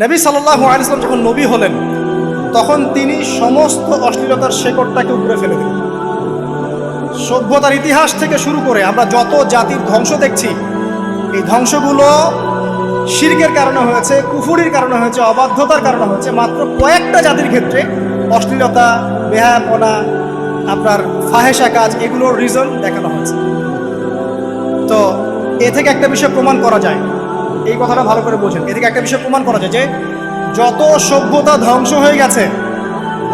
নবী সাল্লাল্লাহু আলাইহি ওয়াসাল্লাম যখন নবী হলেন তখন তিনি সমস্ত অশ্লীলতার শেকড়টাকে উপরে ফেলে দিলেন। সভ্যতার ইতিহাস থেকে শুরু করে আমরা যত জাতির ধ্বংস দেখছি, এই ধ্বংসগুলো শিরকের কারণে হয়েছে, কুফরির কারণে হয়েছে, অবাধ্যতার কারণে হয়েছে। মাত্র কয়েকটা জাতির ক্ষেত্রে অশ্লীলতা, বেহায়াপনা, আপনার ফাহেসা কাজ, এগুলোর রিজন দেখানো হয়েছে। তো এ থেকে একটা বিষয় প্রমাণ করা যায়, এই কথাটা ভালো করে বোঝেন। এ থেকে একটা বিষয় প্রমাণ করা যায় যে যত সভ্যতা ধ্বংস হয়ে গেছে,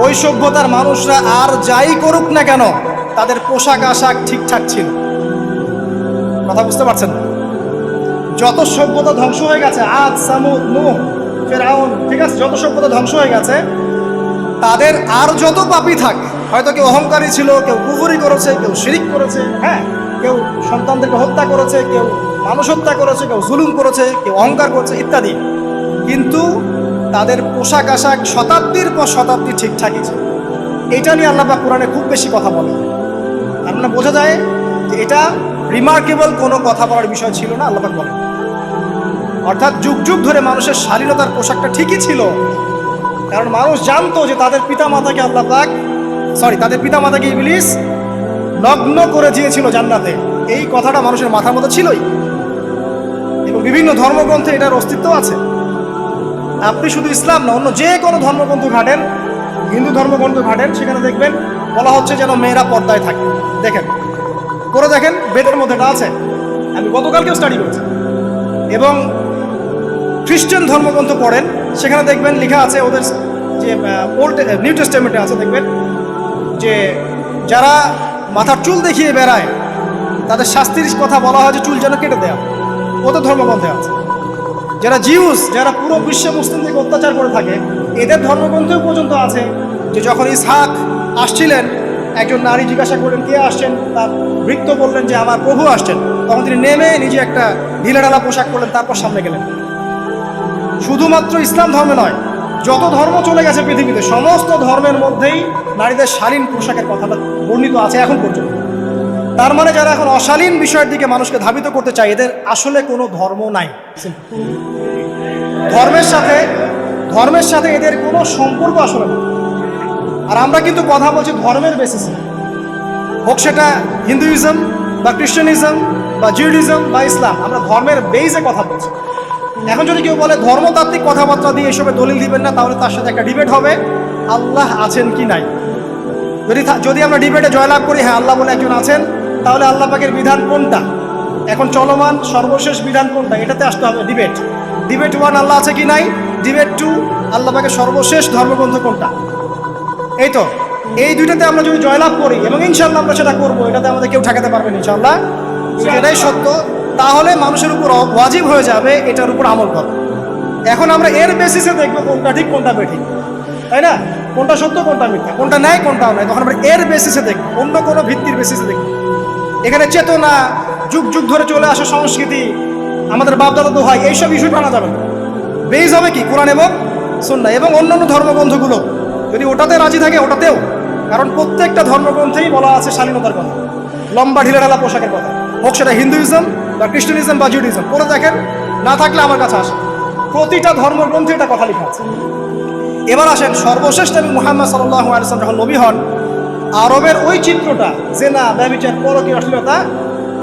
ওই সভ্যতার মানুষরা আর যাই করুক না কেন, তাদের পোশাক আশাক ঠিকঠাক ছিল। কথা বুঝতে পারছেন? যত সভ্যতা ধ্বংস হয়ে গেছে, আদ, সামুদ, নূহ, ফিরআউন, ঠিক আছে, যত সভ্যতা ধ্বংস হয়ে গেছে, তাদের আর যত পাপী থাক, হয়তো কেউ অহংকারী ছিল, কেউ কুফরি করেছে, কেউ শিরিক করেছে, হ্যাঁ, কেউ সন্তানদেরকে হত্যা করেছে, কেউ মানুষ হত্যা করেছে, কেউ জুলুম করেছে, কেউ অহংকার করেছে ইত্যাদি, কিন্তু তাদের পোশাক আশাক শতাব্দীর পর শতাব্দী ঠিকঠাকই ছিল। এটা নিয়ে আল্লাহ পাক কোরআনে খুব বেশি কথা বলে। তার মানে বোঝা যায় যে এটা রিমার্কেবল কোনো কথা বলার বিষয় ছিল না, আল্লাহ পাক বলেন। অর্থাৎ যুগ যুগ ধরে মানুষের শালীনতার পোশাকটা ঠিকই ছিল, কারণ মানুষ জানতো যে তাদের পিতামাতাকে আল্লাহ পাক তাদের পিতামাতাকে ইবলিস নগ্ন করে দিয়েছিল জান্নাতে। এই কথাটা মানুষের মাথার মধ্যে ছিলই, এবং বিভিন্ন ধর্মগ্রন্থে এটার অস্তিত্ব আছে। আপনি শুধু ইসলাম না, অন্য যে কোনো ধর্মগ্রন্থ ঘাটেন, হিন্দু ধর্মগ্রন্থ ঘাটেন, সেখানে দেখবেন বলা হচ্ছে যেন মেয়েরা পর্দায় থাকে। দেখেন, করে দেখেন, বেদের মধ্যে এটা আছে। আমি গতকালকেও স্টাডি করেছি। এবং খ্রিস্টান ধর্মগ্রন্থ পড়েন, সেখানে দেখবেন লেখা আছে, ওদের যে নিউ টেস্টামেন্টে আছে, দেখবেন যে যারা মাথার চুল দেখিয়ে বেড়ায় তাদের শাস্তির কথা বলা হয় যে চুল যেন কেটে দেওয়া। ওদের ধর্মগ্রন্থে আছে। যারা জিউস, যারা পুরো বিশ্বে মুসলিমদেরকে অত্যাচার করে থাকে, এদের ধর্মগ্রন্থেও পর্যন্ত আছে যে যখন ইসহাক আসছিলেন, একজন নারী জিজ্ঞাসা করলেন কে আসছেন, তার ভৃত্য বললেন যে আমার প্রভু আসছেন। তখন তিনি নেমে নিজে একটা ঢিলাঢালা পোশাক করলেন, তারপর সামনে গেলেন। শুধুমাত্র ইসলাম ধর্মে নয়, যত ধর্ম চলে গেছে পৃথিবীতে, সমস্ত ধর্মের মধ্যেই নারীদের শালীন পোশাকের কথাটা বর্ণিত আছে এখন পর্যন্ত। তার মানে যারা এখন অশালীন বিষয়ের দিকে মানুষকে ধাবিত করতে চায়, এদের আসলে কোনো ধর্ম নাই। ধর্মের সাথে এদের কোনো সম্পর্ক আসলে নেই। আর আমরা কিন্তু কথা বলছি ধর্মের বেসিসে, হোক সেটা হিন্দুইজম বা খ্রিস্টানিজম বা জিউডিজম বা ইসলাম, আমরা ধর্মের বেসে কথা বলছি। এখন যদি কেউ বলে ধর্মতাত্ত্বিক কথাবার্তা দিয়ে এসবে দলিল দিবেন না, তাহলে তার সাথে একটা ডিবেট হবে আল্লাহ আছেন কি নাই। যদি আমরা ডিবেটে জয়লাভ করি, হ্যাঁ আল্লাহ বলে একজন আছেন, তাহলে আল্লাহ পাকের বিধান কোনটা, এখন চলমান সর্বশেষ বিধান কোনটা, এটাতে আসতে হবে ডিবেট। ডিবেট 1 আল্লাহ আছে কি নাই, ডিবেট 2 আল্লাহ পাকের সর্বশেষ ধর্মগ্রন্থ কোনটা। এই তো, এই দুইটাতে আমরা যদি জয়লাভ করি, এবং ইনশাআল্লাহ আমরা সেটা করবো, এটাতে আমাদের কেউ ঠেকাতে পারবে না ইনশাআল্লাহ, এটাই সত্য, তাহলে মানুষের উপর ওয়াজিব হয়ে যাবে এটার উপর আমল করা। এখন আমরা এর বেসিসে দেখবো কোনটা ঠিক কোনটা বেঠিক, তাই না, কোনটা সত্য কোনটা মিথ্যা, কোনটা ন্যায় কোনটাও নাই, তখন আমরা এর বেসিসে দেখবো, অন্য কোনো ভিত্তির বেসিসে দেখবো। এখানে চেতনা, যুগ যুগ ধরে চলে আসা সংস্কৃতি, আমাদের বাপদাদা দোহাই, এইসব ইস্যু টানা যাবে না। বেস হবে কি কোরআন এবং সুন্নাহ, এবং অন্যান্য ধর্মগ্রন্থগুলো যদি ওটাতে রাজি থাকে ওটাতেও, কারণ প্রত্যেকটা ধর্মগ্রন্থেই বলা আছে শালীনতার কথা, লম্বা ঢিলেঢালা পোশাকের কথা, হোক সেটা হিন্দুইজম বা খ্রিস্টানিজম বা জিউডিজম। পড়ে দেখেন, না থাকলে আমার কাছে আসেন, প্রতিটা ধর্মগ্রন্থে এটা কথা লেখা আছে। এবার আসেন, সর্বশেষ নবী মুহাম্মদ সাল্লাল্লাহু আলাইহি ওয়াসাল্লাম যখন নবী হন, আরবের ওই চিত্রটা, জেনা, ব্যভিচার, পরকীয়া, অশ্লীলতা,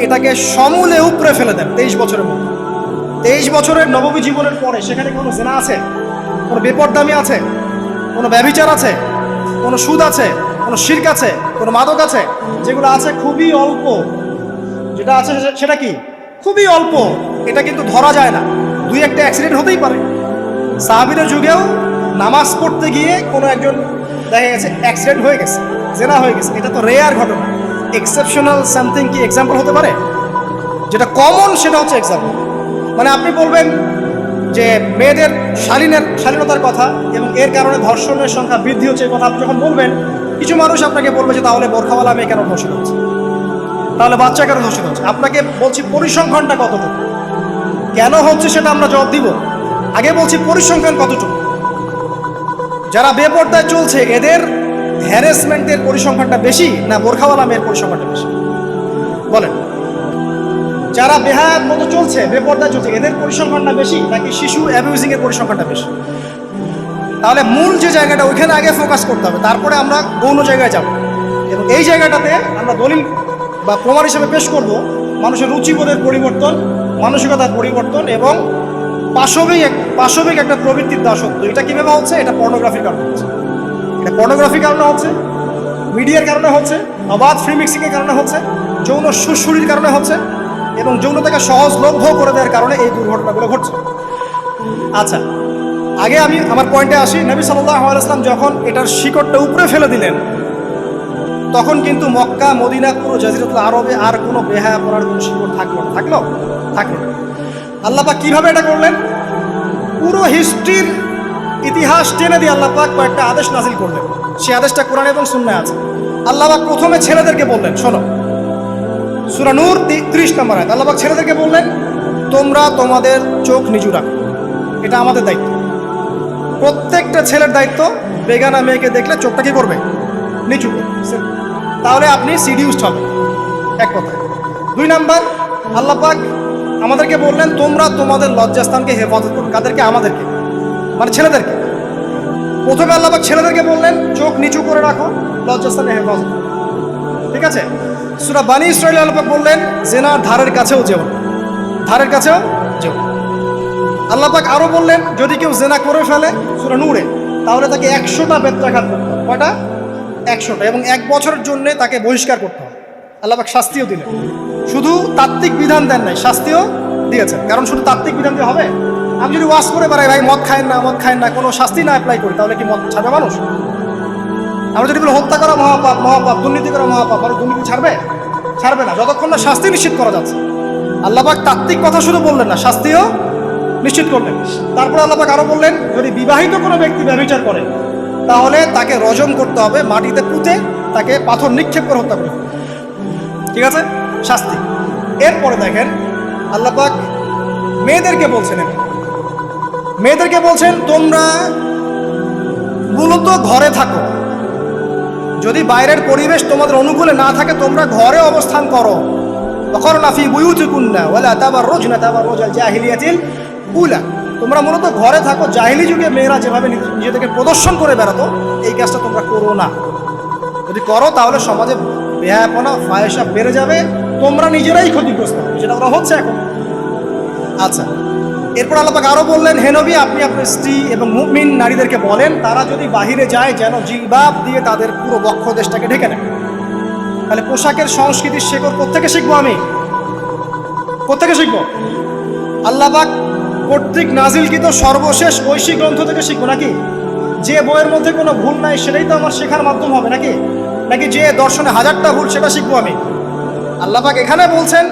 এটাকে সমূলে উপড়ে ফেলে দেন 23 বছরের মধ্যে। 23 বছরের নববী জীবনের পরে সেখানে কোনো জেনা আছে, কোনো বেপরদামি আছে, কোনো ব্যভিচার আছে, কোনো সুদ আছে, কোনো শিরক আছে, কোনো মাদক আছে, যেগুলো আছে খুবই অল্প। যেটা আছে সেটা কি খুবই অল্প, এটা কিন্তু ধরা যায় না। 2-1টা অ্যাক্সিডেন্ট হতেই পারে। সাহাবীদের যুগেও নামাজ পড়তে গিয়ে কোনো একজন দেখা গেছে অ্যাক্সিডেন্ট হয়ে গেছে, জেনা হয়ে গেছে, এটা তো রেয়ার ঘটনা। এক্সেপশনাল সামথিং কি এক্সাম্পল হতে পারে? যেটা কমন সেটা হচ্ছে এক্সাম্পল। মানে আপনি বলবেন যে মেয়েদের শালীনতার কথা এবং এর কারণে ধর্ষণের সংখ্যা বৃদ্ধি হচ্ছে, এই কথা আপনি যখন বলবেন, কিছু মানুষ আপনাকে বলবে যে তাহলে বোরখাওয়ালা মেয়ে কেন ধর্ষিত হচ্ছে, তাহলে বাচ্চা কেন ধর্ষিত হচ্ছে। আপনাকে বলছি পরিসংখ্যানটা কতটুকু, কেন হচ্ছে সেটা আমরা জবাব দিব। আগে বলছি পরিসংখ্যান কতটুকু। যারা বেপর্দায় চলছে এদের হ্যারাসমেন্টের পরিসংখ্যানটা বেশি না বোরখাওয়ালা মেয়ের পরিসংখ্যানটা বেশি? বলেন। যারা বেহায়ার মতো চলছে, বেপর্দায় চলছে, এদের পরিসংখ্যানটা বেশি নাকি শিশু অ্যাবিউজিংয়ের পরিসংখ্যানটা বেশি? তাহলে মূল যে জায়গাটা ওইখানে আগে ফোকাস করতে হবে, তারপরে আমরা গৌণ জায়গায় যাব। এবং এই জায়গাটাতে আমরা দলিল বা প্রমাণ হিসেবে পেশ করব মানুষের রুচিবোধের পরিবর্তন, মানসিকতার পরিবর্তন এবং পাশবিক একটা প্রবৃত্তির দাসত্ব। এটা কীভাবে হচ্ছে? এটা পর্নোগ্রাফির কারণে হচ্ছে। এটা পর্নোগ্রাফির কারণে হচ্ছে, মিডিয়ার কারণে হচ্ছে, অবাধ ফ্রি মিক্সিংয়ের কারণে হচ্ছে, যৌন সুরসুরির কারণে হচ্ছে এবং যৌনতাকে সহজলভ্য করে দেওয়ার কারণে এই দুর্ঘটনাগুলো ঘটছে। আচ্ছা, আগে আমি আমার পয়েন্টে আসি। নবী সাল্লাল্লাহু আলাইহি ওয়াসাল্লাম যখন এটার শিকড়টা উপরে ফেলে দিলেন, তখন কিন্তু মক্কা, মদিনা, পুরো জাজিরাতুল আরবে আর কোনো বেহায়া পড়ার কোনো শিকড় থাকলো। আল্লাহ পাক কীভাবে এটা করলেন? পুরো হিস্ট্রির ইতিহাস টেনে দিয়ে আল্লাহ পাক কয়েকটা আদেশ নাজিল করলেন। সেই আদেশটা কোরআন এবং সুন্নাহে আছে। আল্লাহ পাক প্রথমে ছেলেদেরকে বললেন, শোনো, সূরা নূর 30 নম্বর আয়াত। আল্লাহ পাক ছেলেদেরকে বললেন, তোমরা তোমাদের চোখ নিচু রাখো। এটা আমাদের দায়িত্ব, প্রত্যেকটা ছেলের দায়িত্ব। বেগানা মেয়েকে দেখলে চোখটা কি করবে? নিচু করবে। তাহলে আপনি সিডিউসড হবে, এক কথা। 2 নাম্বার, আল্লাহ পাক আমাদেরকে বললেন, তোমরা তোমাদের লজ্জাস্থানকে হেফাজত করো। কাদেরকে? আমাদেরকে, মানে ছেলেদেরকে। প্রথমে আল্লাহ পাক ছেলেদেরকে বললেন, চোখ নিচু করে রাখো, লজ্জাস্থানে হেফাজত। ঠিক আছে? সূরা বানী ইসরাঈল আল্লাহ পাক বললেন, জেনার ধারের কাছেও যেও না, ধারের কাছেও যেও। আল্লাহ পাক আরও বললেন, যদি কেউ জেনা করে ফেলে, সূরা নূরে, তাহলে তাকে 100টা বেত্রাঘাত করতে হবে। কয়টা? 100টা। এবং 1 বছরের জন্য তাকে বহিষ্কার করতে হবে। আল্লাহ পাক শাস্তিও দিলেন, শুধু তাত্ত্বিক বিধান দেন নাই, শাস্তিও দিয়েছেন। কারণ শুধু তাত্ত্বিক বিধান দিয়ে হবে? আমি যদি ওয়াজ করে বেড়াই, ভাই মদ খায়েন না, কোনো শাস্তি না অ্যাপ্লাই করি, তাহলে কি মদ ছাড়বে মানুষ? আমরা যদি বলি হত্যা করা মহাপাপ, দুর্নীতি করা মহাপাপ, মানুষ দুর্নীতি ছাড়বে না যতক্ষণ না শাস্তি নিশ্চিত করা যাচ্ছে। আল্লাহ পাক তাত্ত্বিক কথা শুধু বললেন না, শাস্তিও নিশ্চিত করলেন। তারপর আল্লাহ পাক আরও বললেন, যদি বিবাহিত কোনো ব্যক্তি ব্যভিচার করে, তাহলে তাকে রজম করতে হবে, মাটিতে পুঁতে তাকে পাথর নিক্ষেপ করে হত্যা করতে হবে। ঠিক আছে? শাস্তি। এরপরে দেখেন আল্লাহ পাক মেয়েদেরকে বলছেন, তোমরা মূলত ঘরে থাকো। যদি বাইরের পরিবেশ তোমাদের অনুকূলে না থাকে, তোমরা ঘরে অবস্থান করো। ওয়াকরনা ফি বুয়ুতিকুন্না ওয়ালা তাবাররুজনা তাবাররুজাল জাহিলিয়াতিল উলা। তোমরা মূলত ঘরে থাকো। জাহিলি যুগে মেয়েরা যেভাবে নিজেদেরকে প্রদর্শন করে বেড়াতো, এই কাজটা তোমরা করো না। যদি করো তাহলে সমাজে বেহায়াপনা, ফাহেসা বেড়ে যাবে, তোমরা নিজেরাই ক্ষতিগ্রস্ত হবে, যেটা ওরা হচ্ছে এখন। আচ্ছা, এরপর আল্লাহ পাক আরও বললেন, হে নবী, আপনি আপনার স্ত্রী এবং মুমিন নারীদেরকে বলেন, তারা যদি বাহিরে যায় যেন জিলবাব দিয়ে তাদের পুরো বক্ষ দেশটাকে ঢেকে নেয়। তাহলে পোশাকের সংস্কৃতির শেকড় কোত্থেকে শিখবো? কোত্থেকে শিখবো? আল্লাহ পাক কর্তৃক নাজিলকৃত সর্বশেষ ঐশী গ্রন্থ থেকে শিখবো নাকি? যে বইয়ের মধ্যে কোনো ভুল নাই সেটাই তো আমার শেখার মাধ্যম হবে নাকি যে দর্শনে 1000টা ভুল সেটা শিখবো আমি? আল্লাহ পাক এখানে বলছেন,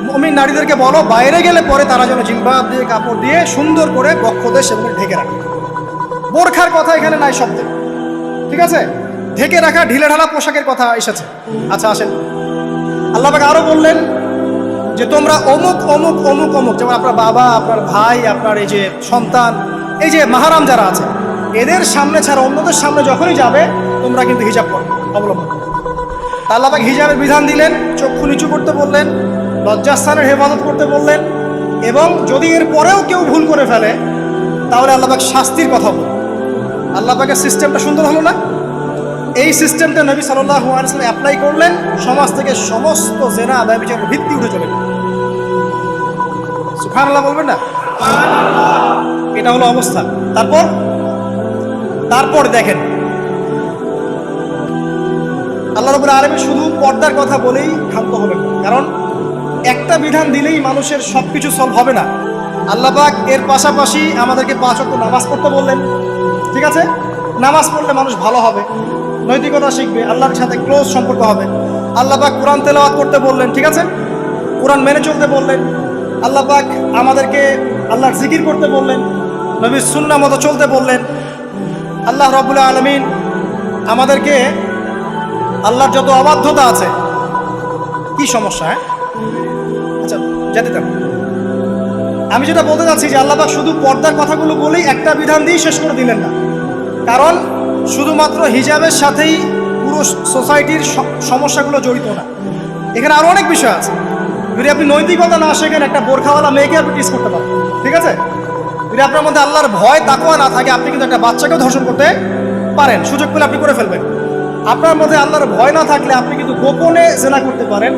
মুমিন নারীদেরকে বলো, বাইরে গেলে পরে তারা যেন জিলবাব দিয়ে, কাপড় দিয়ে সুন্দর করে বক্ষদেশ সেগুলো ঢেকে রাখে। বোরখার কথা এখানে নাই শব্দে। ঠিক আছে? ঢেকে রাখা ঢিলেঢালা পোশাকের কথা এসেছে। আচ্ছা, আসেন, আল্লাহ পাক আরও বললেন যে তোমরা অমুক অমুক অমুক অমুক, যেমন আপনার বাবা, আপনার ভাই, আপনার এই যে সন্তান, এই যে মাহারাম যারা আছে, এদের সামনে ছাড়া অন্যদের সামনে যখনই যাবে, তোমরা কিন্তু হিজাব করো, অবলম্বন। আল্লাহ পাক হিজাবের বিধান দিলেন, চক্ষু নিচু করতে বললেন, লজ্জাস্থানের হেফাজত করতে বললেন, এবং যদি এর পরেও কেউ ভুল করে ফেলে, তাহলে আল্লাহ পাক শাস্তির কথা বললেন। আল্লাহ পাকের সিস্টেমটা সুন্দর হলো না? এই সিস্টেমটা নবী সাল্লাল্লাহু আলাইহি ওয়াসাল্লাম অ্যাপ্লাই করলেন, সমাজ থেকে সমস্ত জেনা ব্যভিচারের ভিত্তি উঠে চলে গেল। সুবহানাল্লাহ বলবেন না? এটা হলো অবস্থা। তারপর দেখেন, আল্লাহ রাব্বুল আলামিন শুধু পর্দার কথা বলেই ক্ষান্ত হবেন, কারণ একটা বিধান দিলেই মানুষের সব কিছু সলভ হবে না। আল্লাহ পাক এর পাশাপাশি আমাদেরকে 5 ওয়াক্ত নামাজ পড়তে বললেন। ঠিক আছে? নামাজ পড়লে মানুষ ভালো হবে, নৈতিকতা শিখবে, আল্লাহর সাথে ক্লোজ সম্পর্ক হবে। আল্লাহ পাক কোরআন তেলাওয়াত করতে বললেন। ঠিক আছে? কোরআন মেনে চলতে বললেন। আল্লাহ পাক আমাদেরকে আল্লাহর জিকির করতে বললেন, নবীর সুন্নাহ মতো চলতে বললেন। আল্লাহ রাব্বুল আলামিন আমাদেরকে আল্লাহর যত অবাধ্যতা আছে, কি সমস্যা? আচ্ছা, যেতে থাক। আমি যেটা বলতে চাচ্ছি যে আল্লাহ পাক শুধু পর্দার কথাগুলো বলেই একটা বিধান দিয়ে শেষ করে দিলেন না, কারণ শুধুমাত্র হিজাবের সাথেই পুরো সোসাইটির সমস্যাগুলো জড়িত না, এখানে আরও অনেক বিষয় আছে। যদি আপনি নৈতিকতা না শেখেন, একটা বোরখাওয়ালা মেয়েকে আপনি টিস করতে পারেন, ঠিক আছে? যদি আপনার মধ্যে আল্লাহর ভয় তাকওয়া না থাকে, আপনি কিন্তু একটা বাচ্চাকেও ধর্ষণ করতে পারেন, সুযোগ পেলে আপনি করে ফেলবেন। আপনার মধ্যে আল্লাহর ভয় না থাকলে আপনি কিন্তু গোপনে জেনা করতে পারেন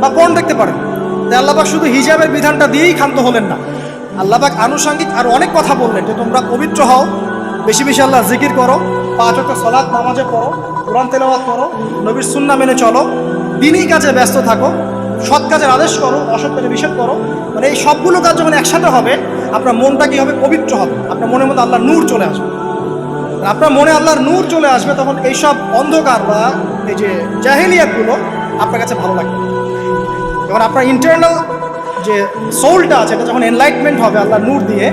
বা পর্ন দেখতে পারেন। তাই আল্লাহ পাক শুধু হিজাবের বিধানটা দিয়েই ক্ষান্ত হলেন না, আল্লাহ পাক আনুষঙ্গিক আরো অনেক কথা বললেন যে তোমরা পবিত্র হও, বেশি বেশি আল্লাহ জিকির করো, 5 ওয়াক্ত সালাত নামাজে পড়ো, কোরআন তেলাওয়াত করো, নবীর সুন্নাহ মেনে চলো, দিনই কাজে ব্যস্ত থাকো, সৎ কাজের আদেশ করো, অসৎ কাজে নিষেধ করো। মানে এই সবগুলো কাজ যখন একসাথে হবে, আপনার মনটা কি হবে? পবিত্র হবে। আপনার মনের মধ্যে আল্লাহর নূর চলে আসবে। আপনার মনে আল্লাহর নূর চলে আসবে, তখন এইসব অন্ধকার বা এই যে জাহেলিয়াতগুলো আপনার কাছে ভালো লাগবে। যখন আপনার ইন্টারনাল যে সোলটা আছে, এটা যখন এনলাইটমেন্ট হবে আল্লাহর নূর দিয়ে,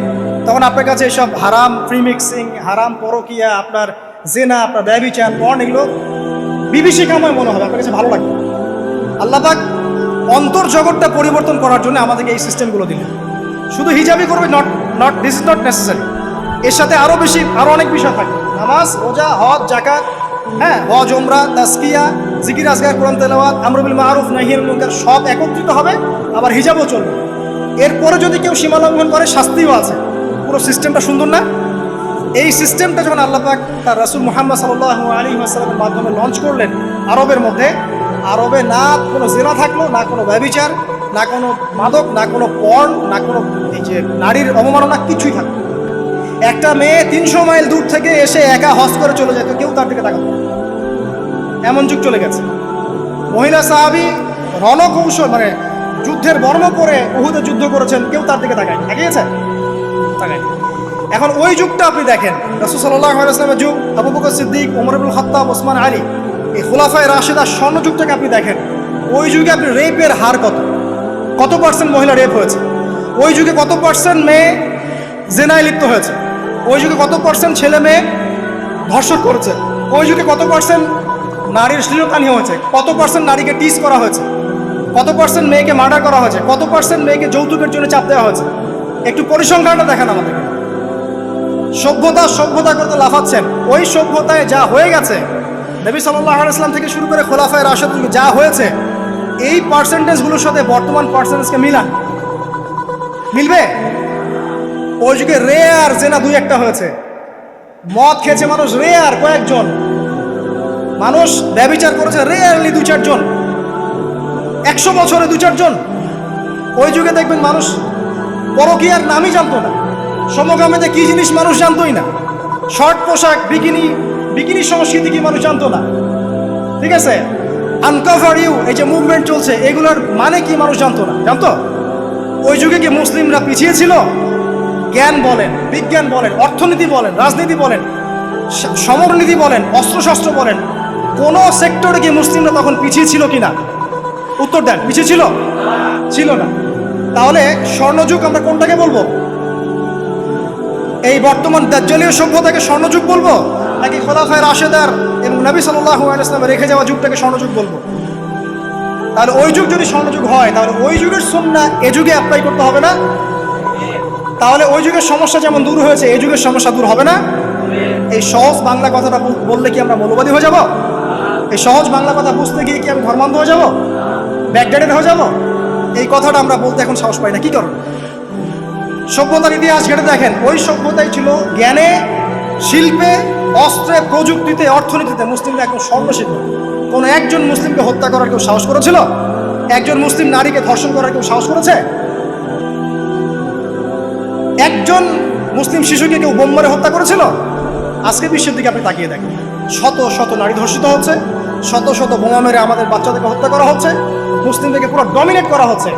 তখন আপনার কাছে এসব হারাম প্রিমিক্সিং, হারাম পরকিয়া, আপনার জেনা, আপনার ব্যভিচার, পর্ন, এগুলো বিভীষিকাময় মনে হবে, আপনার কাছে ভালো লাগবে। আল্লাহ পাক অন্তর জগৎটা পরিবর্তন করার জন্য আমাদেরকে এই সিস্টেমগুলো দিলেন। শুধু হিজাবই করবে, দিস ইজ নট নেসেসারি। এর সাথে আরো অনেক বিষয় থাকে, নামাজ, রোজা, হজ, যাকাত, হ্যাঁ, হজ, উমরা, তাজকিয়া, জিকির আজকার, কোরআন তেলাওয়াত, আমর বিল মারুফ, নাহি আনিল মুনকার, সব একত্রিত হবে। আবার হিজাবও চলবে। এরপরে যদি কেউ সীমা লঙ্ঘন করে, শাস্তিও আছে। পুরো সিস্টেমটা সুন্দর না? এই সিস্টেমটা যখন আল্লাহ পাক তার রাসূল মুহাম্মদ সাল্লাল্লাহু আলাইহি ওয়াসাল্লামের মাধ্যমে লঞ্চ করলেন আরবের মধ্যে, আরবে না কোনো জেনা থাকলো, না কোনো ব্যভিচার, না কোনো মাদক, না কোনো পর্ন, না কোনো এই যে নারীর অবমাননা, কিছুই থাকলো। একটা মেয়ে 300 মাইল দূর থেকে এসে একা হজ করে চলে যেত, কেউ তার দিকে তাকাতো না। এমন যুগ চলে গেছে। মহিলা সাহাবী রণকৌশল মানে যুদ্ধের বর্ম পরে উহুদে যুদ্ধ করেছেন, কেউ তার দিকে তাকায়, তাকিয়েছে? তাকায়। এখন ওই যুগটা আপনি দেখেন, রাসূল সাল্লাল্লাহু আলাইহি ওয়াসাল্লামের যুগ, আবু বকর সিদ্দিক, ওমর ইবনুল খাত্তাব, ওসমান আলী, এই খুলাফায়ে রাশিদার স্বর্ণযুগটাকে আপনি দেখেন। ওই যুগে আপনি রেপের হার কত পার্সেন্ট মহিলা রেপ হয়েছে? ওই যুগে কত পার্সেন্ট মেয়ে জেনায় লিপ্ত হয়েছে? ওই যুগে কত পার্সেন্ট ছেলে মেয়ে ধর্ষণ করেছে? ওই যুগে কত পার্সেন্ট নারীর শ্লীলতাহানি হয়েছে? কত পার্সেন্ট নারীকে টিস করা হয়েছে? কত পার্সেন্ট মেয়েকে মার্ডার করা হয়েছে? কত পার্সেন্ট মেয়েকে যৌতুকের জন্য চাপ দেওয়া হয়েছে? একটু পরিসংখ্যানটা দেখেন আমাদেরকে। সভ্যতা করতে লাফাচ্ছেন। ওই সভ্যতায় যা হয়ে গেছে, নবী সাল্লাল্লাহু আলাইহি ওয়াসাল্লাম থেকে শুরু করে খোলাফায়ে রাশিদিন যা হয়েছে, এই পার্সেন্টেজগুলোর সাথে বর্তমান পার্সেন্টেজকে মিলবে? ওই যুগে রেয়ার জেনা 2-1টা হয়েছে। মদ খেয়েছে মানুষ রেয়ার কয়েকজন, মানুষ ব্যভিচার করেছে রেয়ারলি 2-4 জন, 100 বছরে 2-4 জন। ওই যুগে দেখবেন মানুষ পরকীয়ার নামই জানতো না, সমকামিতা কি জিনিস মানুষ জানতোই না, শর্ট পোশাক, বিকিনি সংস্কৃতি কি মানুষ জানতো না, ঠিক আছে? আনকভার ইউ, এই যে মুভমেন্ট চলছে, এগুলোর মানে কি মানুষ জানতো না, জানতো? ওই যুগে কি মুসলিমরা পিছিয়ে ছিল? জ্ঞান বলেন, বিজ্ঞান বলেন, অর্থনীতি বলেন, রাজনীতি বলেন, সমরনীতি বলেন, অস্ত্রশস্ত্র বলেন, কোন সেক্টরে কি মুসলিমরা তখন পিছিয়ে ছিল কিনা? উত্তর দেন, পিছিয়ে ছিল না। তাহলে স্বর্ণযুগ আমরা কোনটাকে বলবো? এই বর্তমান দাজ্জালীয় সভ্যতাকে স্বর্ণযুগ বলবো, নাকি খোলাফায়ে রাশিদার এবং নবী সাল্লাল্লাহু আলাইহি ওয়াসাল্লাম রেখে যাওয়া যুগটাকে স্বর্ণযুগ বলবো? তাহলে ওই যুগ যদি স্বর্ণযুগ হয়, তাহলে ওই যুগের সুন্নাহ এ যুগে অ্যাপ্লাই করতে হবে না? তাহলে ওই যুগের সমস্যা যেমন দূর হয়েছে, এই যুগের সমস্যা দূর হবে না? এই সহজ বাংলা কথাটা বললে কি আমরা মৌলবাদী হয়ে যাব? এই সহজ বাংলা কথা বুঝতে গিয়ে কি আমি ধর্মান্ধ হয়ে যাব, ব্যাকডেটেড হয়ে যাব? এই কথাটা আমরা বলতে এখন সাহস পাই না। কি কারণ? সভ্যতার ইতিহাস ঘেটে দেখেন, ওই সভ্যতাই ছিল জ্ঞানে, শিল্পে, অস্ত্রে, প্রযুক্তিতে, অর্থনীতিতে মুসলিমরা একদম সর্বশিল্প। কোনো একজন মুসলিমকে হত্যা করার কেউ সাহস করেছিল? একজন মুসলিম নারীকে ধর্ষণ করার কেউ সাহস করেছে? একজন মুসলিম শিশুকে কেউ বোম মেরে হত্যা করেছিল? আজকে বিশ্বের দিকে আপনি তাকিয়ে দেখেন, শত শত নারী ধর্ষিত হচ্ছে, শত শত বোমা মেরে আমাদের বাচ্চাদেরকে হত্যা করা হচ্ছে, মুসলিমদেরকে পুরো ডমিনেট করা হচ্ছে।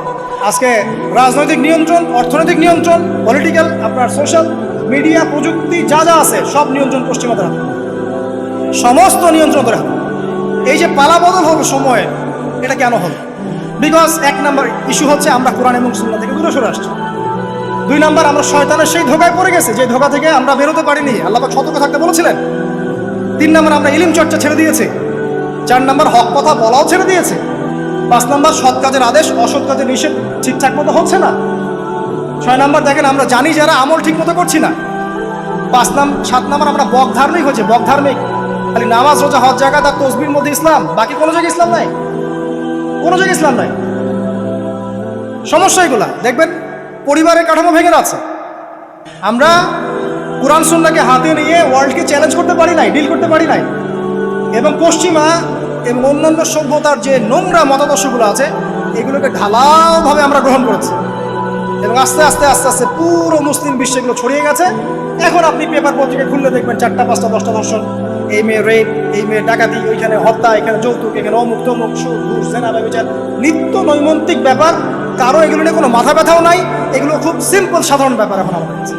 আজকে রাজনৈতিক নিয়ন্ত্রণ, অর্থনৈতিক নিয়ন্ত্রণ, পলিটিক্যাল, আপনার সোশ্যাল মিডিয়া, প্রযুক্তি যা আছে সব নিয়ন্ত্রণ পশ্চিমাদের হাতে, সমস্ত নিয়ন্ত্রণ করে হাতে। এই যে পালাবদল হলো সময়ে, এটা কেন হলো? বিকজ 1 নাম্বার ইস্যু হচ্ছে আমরা কোরআন এবং সুন্নাহ থেকে দূরে সরে আসছি। 2 নাম্বার, আমরা শয়তানের সেই ধোকায় পড়ে গেছে, যে ধোকা থেকে আমরা বেরোতে পারিনি, আল্লাহ পাক সতর্ক থাকতে বলেছিলেন। 3 নাম্বার, আমরা ইলম চর্চা ছেড়ে দিয়েছি। 4 নাম্বার, হক কথা বলাও ছেড়ে দিয়েছে। 5 নাম্বার, সৎ কাজের আদেশ, অসৎ কাজের নিষেধ ঠিকঠাক মতো হচ্ছে না। 6 নাম্বার, দেখেন আমরা জানি যারা আমল ঠিক মতো করছি না। 7 নাম্বার, আমরা বক ধার্মিক হচ্ছে, বক ধার্মিক, খালি নামাজ, রোজা, হজ, যাকাত আর তাসবিহর মধ্যে ইসলাম, বাকি কোনো জায়গায় ইসলাম নাই, কোনো জায়গায় ইসলাম নাই। সমস্যা এগুলা দেখবেন পরিবারের কাঠামো ভেঙে যাচ্ছে। আমরা কোরআন সুন্নাহকে হাতে নিয়ে ওয়ার্ল্ডকে চ্যালেঞ্জ করতে পারি নাই, ডিল করতে পারি নাই, এবং পশ্চিমা এবং অন্যান্য সভ্যতার যে নোংরা মতাদর্শগুলো আছে এগুলোকে ঢালাওভাবে আমরা গ্রহণ করেছি, এবং আস্তে আস্তে আস্তে আস্তে পুরো মুসলিম বিশ্বে এগুলো ছড়িয়ে গেছে। এখন আপনি পেপার পত্রিকা খুললে দেখবেন 4টা 5টা 10টা ধর্ষণ, এই মেয়ে রেপ, এই মেয়ে ডাকাতি, ওইখানে হত্যা, এখানে যৌতুক, এখানে অমুক তমুক, সুদ ঘুষ জেনা ব্যভিচার, নিত্য নৈমিত্তিক ব্যাপার। কারো এগুলো নিয়ে কোনো মাথা ব্যথাও নাই, এগুলো খুব সিম্পল সাধারণ ব্যাপার এখন আমাদের কাছে।